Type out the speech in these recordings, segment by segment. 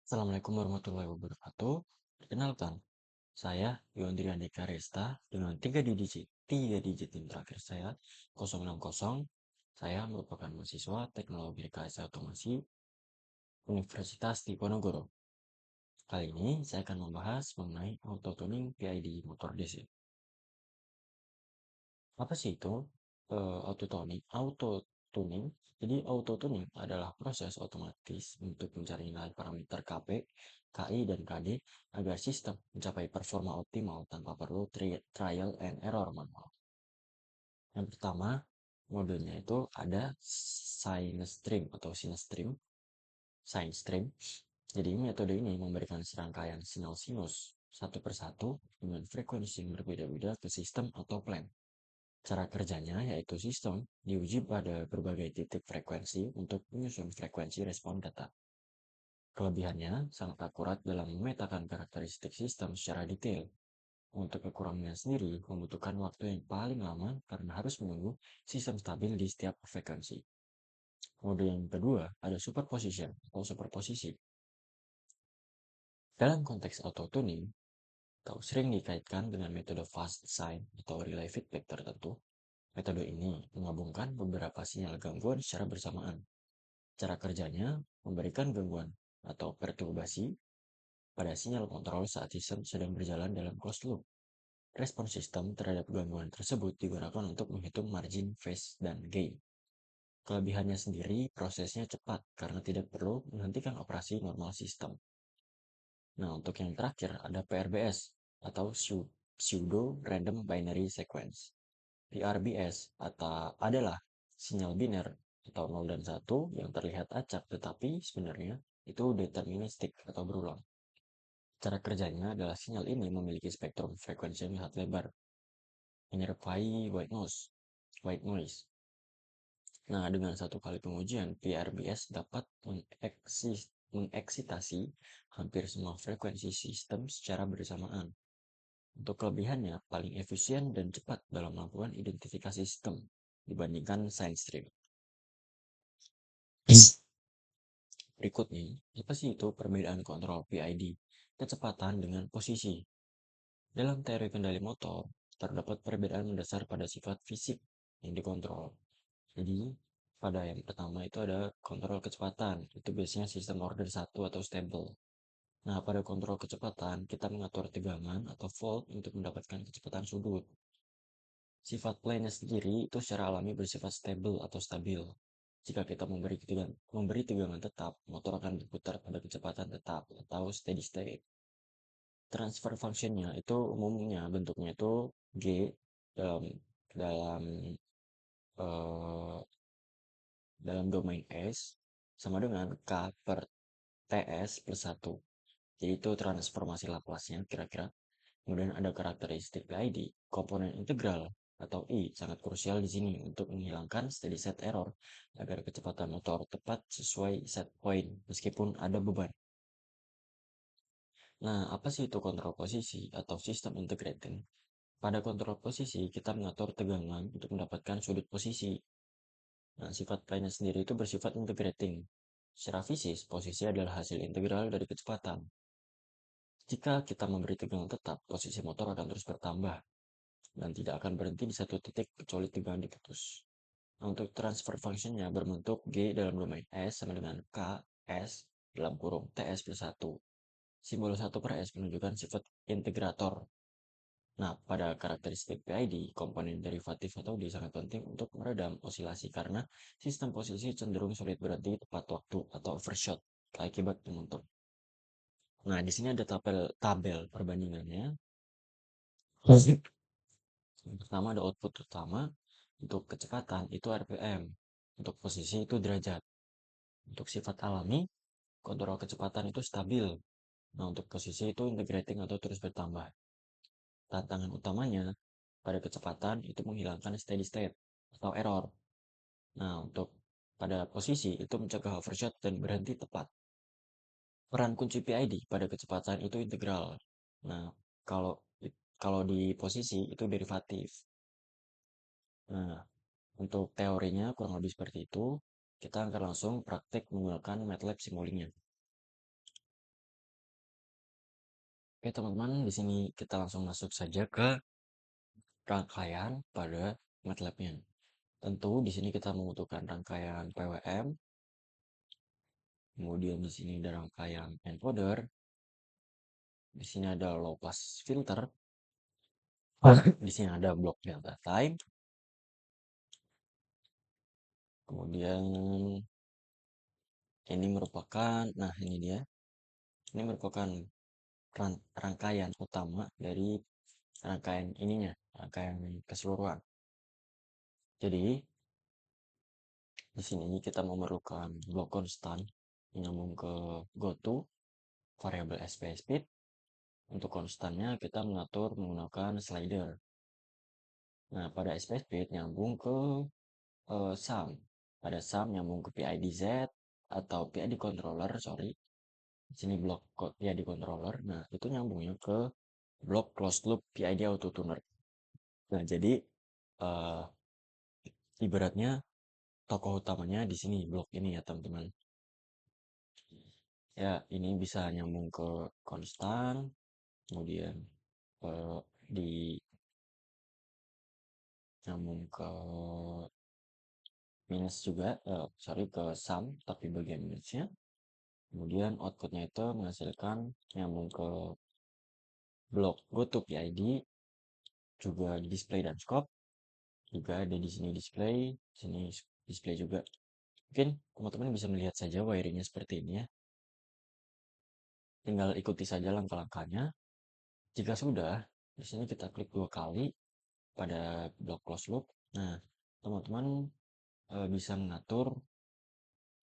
Assalamualaikum warahmatullahi wabarakatuh. Perkenalkan, saya Yondri Andika Resta dengan tiga digit yang terakhir saya 060. Saya merupakan mahasiswa Teknologi Rekayasa Otomasi Universitas Diponegoro. Kali ini saya akan membahas mengenai auto tuning PID motor DC. Apa sih itu auto tuning? Auto tuning. Jadi auto tuning adalah proses otomatis untuk mencari nilai parameter KP, KI, dan KD agar sistem mencapai performa optimal tanpa perlu trial and error manual. Yang pertama, modenya itu ada Sinestream atau Sinestream, Sinestream. Jadi metode ini memberikan serangkaian sinyal sinus satu persatu dengan frekuensi yang berbeda-beda ke sistem atau plan. Cara kerjanya yaitu sistem diuji pada berbagai titik frekuensi untuk menyusun frekuensi respon data. Kelebihannya sangat akurat dalam memetakan karakteristik sistem secara detail. Untuk kekurangannya sendiri membutuhkan waktu yang paling lama karena harus menunggu sistem stabil di setiap frekuensi. Mode yang kedua ada superposition atau superposisi. Dalam konteks auto tuning, atau sering dikaitkan dengan metode fast sign atau relay feedback tertentu. Metode ini menggabungkan beberapa sinyal gangguan secara bersamaan. Cara kerjanya memberikan gangguan atau perturbasi pada sinyal kontrol saat sistem sedang berjalan dalam closed loop. Respon sistem terhadap gangguan tersebut digunakan untuk menghitung margin, phase, dan gain. Kelebihannya sendiri, prosesnya cepat karena tidak perlu menghentikan operasi normal sistem. Nah, untuk yang terakhir ada PRBS atau Pseudo Random Binary Sequence. PRBS adalah sinyal biner atau 0 dan 1 yang terlihat acak tetapi sebenarnya itu deterministik atau berulang. Cara kerjanya adalah sinyal ini memiliki spektrum frekuensi yang sangat lebar, menyerupai white noise. Nah, dengan satu kali pengujian, PRBS dapat mengeksitasi hampir semua frekuensi sistem secara bersamaan. Untuk kelebihannya, paling efisien dan cepat dalam melakukan identifikasi sistem dibandingkan Sinestream. Berikutnya, apa sih itu perbedaan kontrol PID, kecepatan dengan posisi? Dalam teori kendali motor, terdapat perbedaan mendasar pada sifat fisik yang dikontrol. Jadi, pada yang pertama itu ada kontrol kecepatan, itu biasanya sistem order 1 atau stable. Nah, pada kontrol kecepatan, kita mengatur tegangan atau volt untuk mendapatkan kecepatan sudut. Sifat plane sendiri itu secara alami bersifat stable atau stabil. Jika kita memberi tegangan tetap, motor akan berputar pada kecepatan tetap atau steady state. Transfer functionnya itu umumnya bentuknya itu G dalam dalam eh, dalam domain S sama dengan K per TS plus 1. Jadi itu transformasi Laplace-nya kira-kira. Kemudian ada karakteristik PID, komponen integral atau I sangat krusial di sini untuk menghilangkan steady state error agar kecepatan motor tepat sesuai set point meskipun ada beban. Nah, apa sih itu kontrol posisi atau sistem integrating? Pada kontrol posisi, kita mengatur tegangan untuk mendapatkan sudut posisi. Nah, sifat plane sendiri itu bersifat integrating. Secara fisis, posisi adalah hasil integral dari kecepatan. Jika kita memberi tegangan tetap, posisi motor akan terus bertambah dan tidak akan berhenti di satu titik kecuali tegangan diputus. Nah, untuk transfer functionnya berbentuk G dalam domain S sama dengan K, S dalam kurung TS plus 1. Simbol 1 per S menunjukkan sifat integrator. Nah, pada karakteristik PID, komponen derivatif atau D sangat penting untuk meredam osilasi karena sistem posisi cenderung sulit berhenti tepat waktu atau overshot akibat momentum. Nah, di sini ada tabel perbandingannya. Yang pertama ada output utama, untuk kecepatan itu RPM, untuk posisi itu derajat. Untuk sifat alami, kontrol kecepatan itu stabil. Nah, untuk posisi itu integrating atau terus bertambah. Tantangan utamanya pada kecepatan itu menghilangkan steady state atau error. Nah, untuk pada posisi itu mencegah overshot dan berhenti tepat. Peran kunci PID pada kecepatan itu integral. Nah, kalau kalau di posisi itu derivatif. Nah, untuk teorinya kurang lebih seperti itu. Kita akan langsung praktek menggunakan MATLAB Simulink-nya. Oke teman-teman, di sini kita langsung masuk saja ke rangkaian pada MATLAB-nya. Tentu di sini kita membutuhkan rangkaian PWM, kemudian di sini ada rangkaian encoder, di sini ada low pass filter, di sini ada blok delta time, kemudian ini merupakan, nah ini dia, ini merupakan rangkaian utama dari rangkaian ininya, rangkaian keseluruhan. Jadi di sini kita memerlukan blok konstan yang nyambung ke goto variabel SPY speed. Untuk konstannya kita mengatur menggunakan slider. Nah, pada SPY speed nyambung ke sum. Pada sum nyambung ke PID Z atau PID controller, sorry. Di sini blok PID controller. Nah, itu nyambungnya ke blok closed loop PID auto tuner. Nah, jadi ibaratnya tokoh utamanya di sini blok ini ya, teman-teman. Ya, ini bisa nyambung ke konstan, kemudian di nyambung ke minus juga, sorry ke sum tapi bagian minusnya. Kemudian outputnya itu menghasilkan nyambung ke blok goToPID, juga display dan scope, juga ada di sini display, sini display juga. Mungkin teman-teman bisa melihat saja wiringnya seperti ini ya. Tinggal ikuti saja langkah-langkahnya. Jika sudah, di sini kita klik 2 kali pada blok close loop. Nah, teman-teman bisa mengatur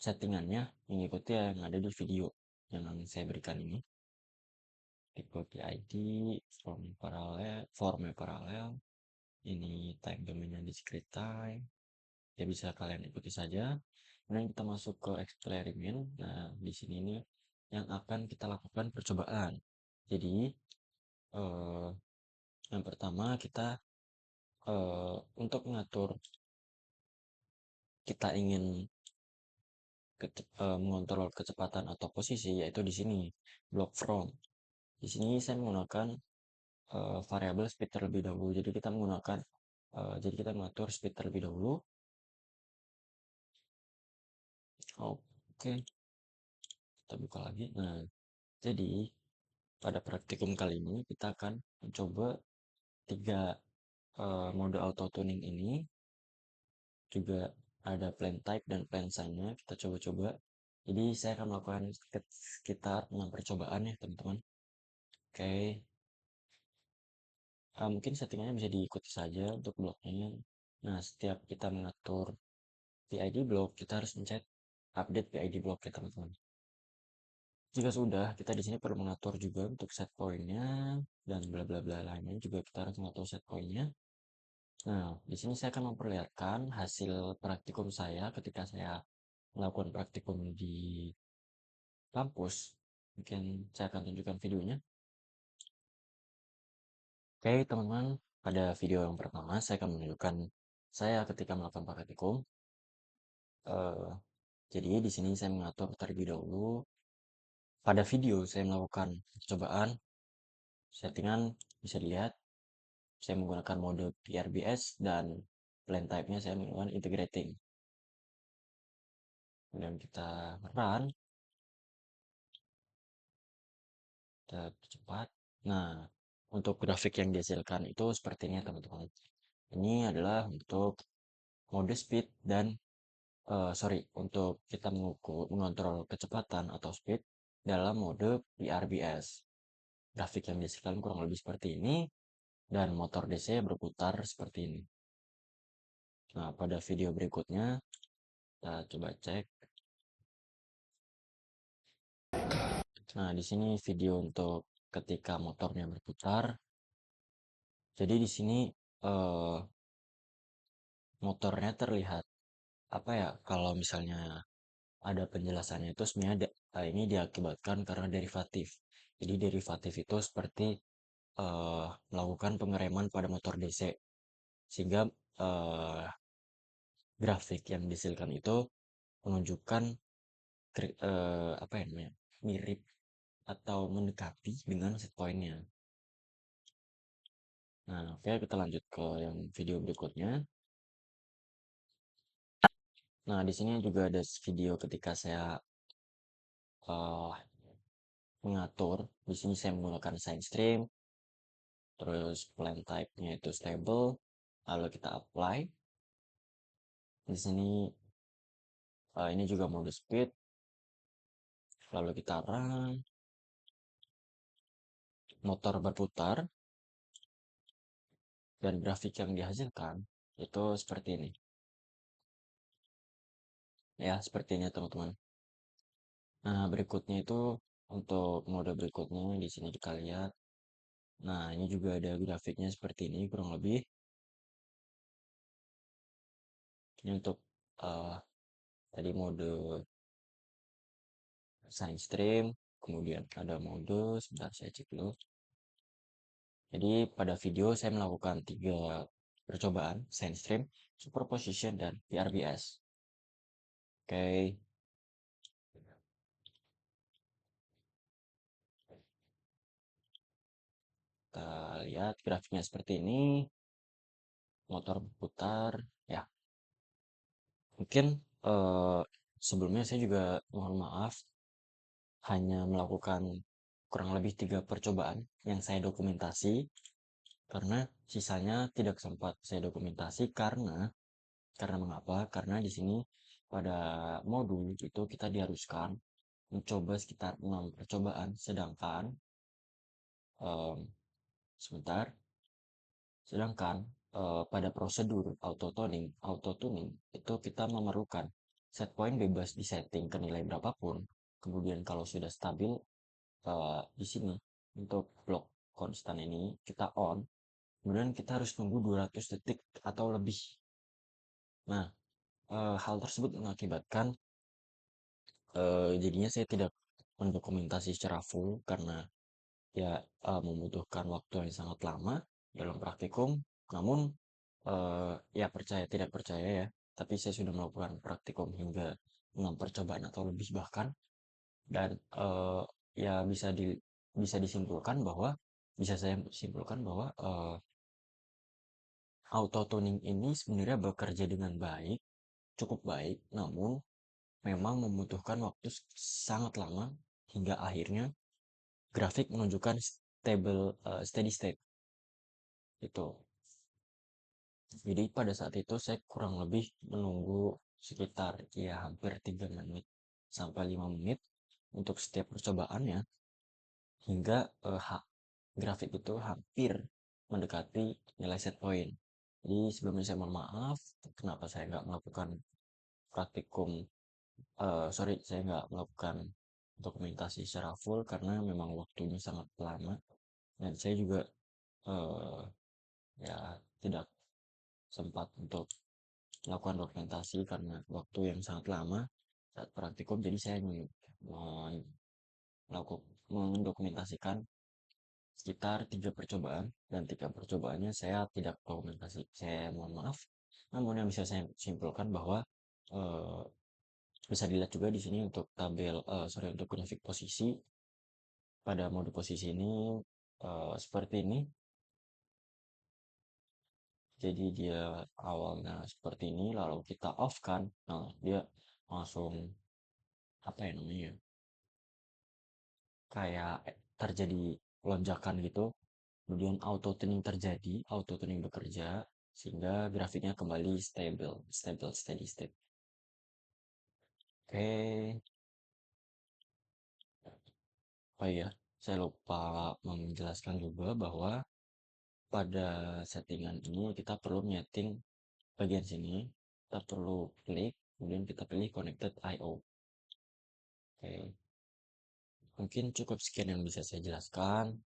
settingannya mengikuti yang ada di video yang saya berikan ini. Tipe PID, form paralel, ini time domainnya discrete time. Ya bisa kalian ikuti saja. Kemudian kita masuk ke eksperimen. Nah, di sini ini yang akan kita lakukan percobaan. Jadi yang pertama kita untuk mengatur kita ingin mengontrol kecepatan atau posisi, yaitu di sini block from. Di sini saya menggunakan variabel speed terlebih dahulu. Jadi kita menggunakan jadi kita mengatur speed terlebih dahulu. Oke, kita buka lagi. Nah, jadi pada praktikum kali ini kita akan mencoba 3 mode auto tuning ini. Juga ada plan type dan plan sign-nya. Kita coba-coba. Jadi saya akan melakukan sekitar 6 percobaan ya teman-teman. Oke. Mungkin settingannya bisa diikuti saja untuk bloknya. Nah, setiap kita mengatur PID block, kita harus mencet update PID block ya teman-teman. Jika sudah, kita di sini perlu mengatur juga untuk set point-nya dan bla bla bla lainnya juga kita harus mengatur set point-nya. Nah, di sini saya akan memperlihatkan hasil praktikum saya ketika saya melakukan praktikum di kampus. Mungkin saya akan tunjukkan videonya. Oke, teman-teman, pada video yang pertama saya akan menunjukkan saya ketika melakukan praktikum. Jadi di sini saya mengatur terlebih dahulu. Pada video saya melakukan percobaan settingan bisa dilihat saya menggunakan mode PRBS dan plan type-nya saya menggunakan integrating. Kemudian kita run, kita percepat. Nah, untuk grafik yang dihasilkan itu seperti ini teman-teman. Ini adalah untuk mode speed dan untuk kita mengontrol kecepatan atau speed dalam mode PRBS. Grafik yang dihasilkan kurang lebih seperti ini dan motor DC berputar seperti ini. Nah, pada video berikutnya kita coba cek. Nah, di sini video untuk ketika motornya berputar. Jadi di sini motornya terlihat apa ya? Kalau misalnya ada penjelasannya itu sebenarnya ini diakibatkan karena derivatif. Jadi derivatif itu seperti melakukan pengereman pada motor DC sehingga grafik yang dihasilkan itu menunjukkan apa ya namanya mirip atau mendekati dengan set point-nya. Nah, oke, kita lanjut ke yang video berikutnya. Nah, di sini juga ada video ketika saya uh, mengatur. Di sini saya menggunakan sine stream, terus plan type-nya itu stable, lalu kita apply. Di sini ini juga mode speed, lalu kita run, motor berputar, dan grafik yang dihasilkan itu seperti ini. Ya, seperti ini teman-teman. Nah, berikutnya itu untuk mode berikutnya di sini kita lihat. Nah, ini juga ada grafiknya seperti ini kurang lebih. Ini untuk tadi mode sine stream, kemudian ada mode, sebentar saya cek dulu. Jadi pada video saya melakukan 3 percobaan, sine stream, superposition, dan PRBS. Oke, kita lihat grafiknya seperti ini, motor berputar, ya. Mungkin sebelumnya saya juga mohon maaf, hanya melakukan kurang lebih 3 percobaan yang saya dokumentasi, karena sisanya tidak sempat saya dokumentasi karena mengapa? Karena di sini pada modul itu kita diharuskan mencoba sekitar 6 percobaan, sedangkan em, sebentar, sedangkan pada prosedur auto tuning itu kita memerlukan set point bebas di setting ke nilai berapapun. Kemudian kalau sudah stabil di sini untuk blok konstan ini kita on, kemudian kita harus tunggu 200 detik atau lebih. Nah, hal tersebut mengakibatkan jadinya saya tidak mendokumentasi secara full karena ya membutuhkan waktu yang sangat lama dalam praktikum. Namun ya percaya tidak percaya ya, tapi saya sudah melakukan praktikum hingga 6 percobaan atau lebih bahkan, dan ya bisa saya simpulkan bahwa auto tuning ini sebenarnya bekerja dengan baik, cukup baik, namun memang membutuhkan waktu sangat lama hingga akhirnya grafik menunjukkan steady state itu. Jadi pada saat itu saya kurang lebih menunggu sekitar ya hampir 3 menit sampai 5 menit untuk setiap percobaannya hingga grafik itu hampir mendekati nilai set point. Jadi sebelumnya saya mohon maaf kenapa saya nggak melakukan praktikum, sorry, saya nggak melakukan dokumentasi secara full karena memang waktunya sangat lama, dan saya juga eh, ya tidak sempat untuk melakukan dokumentasi karena waktu yang sangat lama saat praktikum. Jadi saya melakukan mendokumentasikan sekitar 3 percobaan, dan 3 percobaannya saya tidak dokumentasi. Saya mohon maaf. Namun yang bisa saya simpulkan bahwa eh, bisa dilihat juga di sini untuk tabel, sorry, untuk grafik posisi pada mode posisi ini seperti ini. Jadi dia awalnya seperti ini, lalu kita off kan, nah dia langsung apa ya namanya, kayak terjadi lonjakan gitu. Kemudian auto tuning bekerja sehingga grafiknya kembali stable steady state. Oke. Oh iya, saya lupa menjelaskan juga bahwa pada settingan ini kita perlu nyeting bagian sini. Kita perlu klik, kemudian kita pilih connected I/O. Oke. Mungkin cukup sekian yang bisa saya jelaskan.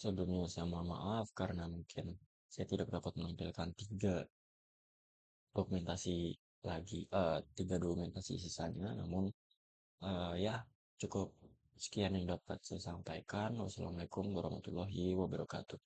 Sebelumnya saya mohon maaf karena mungkin saya tidak dapat menampilkan dokumentasi tiga dokumentasi sisanya. Namun ya cukup sekian yang dapat saya sampaikan. Wassalamualaikum warahmatullahi wabarakatuh.